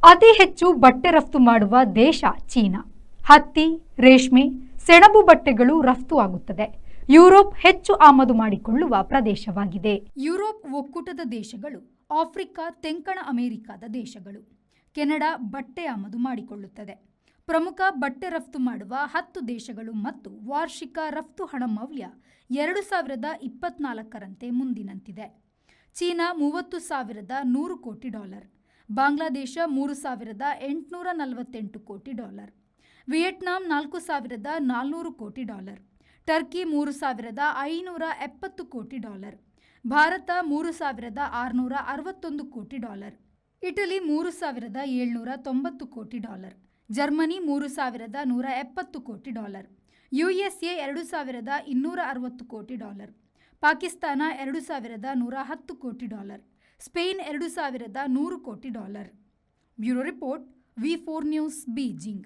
ಅತಿ ಹೆಚ್ಚು ಬಟ್ಟೆ ರಫ್ತು ಮಾಡುವ ದೇಶ ಚೀನಾ. ಹತ್ತಿ, ರೇಷ್ಮೆ, ಸೆಣಬು ಬಟ್ಟೆಗಳು ರಫ್ತು ಆಗುತ್ತದೆ. ಯುರೋಪ್ ಹೆಚ್ಚು ಆಮದು ಮಾಡಿಕೊಳ್ಳುವ ಪ್ರದೇಶವಾಗಿದೆ. ಯುರೋಪ್ ಒಕ್ಕೂಟದ ದೇಶಗಳು, ಆಫ್ರಿಕಾ, ತೆಂಕಣ ಅಮೆರಿಕಾದ ದೇಶಗಳು, ಕೆನಡಾ ಬಟ್ಟೆ ಆಮದು ಮಾಡಿಕೊಳ್ಳುತ್ತದೆ. ಪ್ರಮುಖ ಬಟ್ಟೆ ರಫ್ತು ಮಾಡುವ 10 ದೇಶಗಳು ಮತ್ತು ವಾರ್ಷಿಕ ರಫ್ತು ಹಣ ಮೌಲ್ಯ 2024ರಂತೆ ಮುಂದಿನಂತಿದೆ. ಚೀನಾ $30,100 ಕೋಟಿ, ಬಾಂಗ್ಲಾದೇಶ $3,848 ಕೋಟಿ, ವಿಯೆಟ್ನಾಂ $4,400 ಕೋಟಿ, ಟರ್ಕಿ $3,570 ಕೋಟಿ, ಭಾರತ $3,661 ಕೋಟಿ, ಇಟಲಿ $3,790 ಕೋಟಿ, ಜರ್ಮನಿ $3,170 ಕೋಟಿ, USA $2,260 ಕೋಟಿ, ಪಾಕಿಸ್ತಾನ $2,110 ಕೋಟಿ, ಸ್ಪೇನ್ $2,100 ಕೋಟಿ. Bureau report, V4 news, Beijing.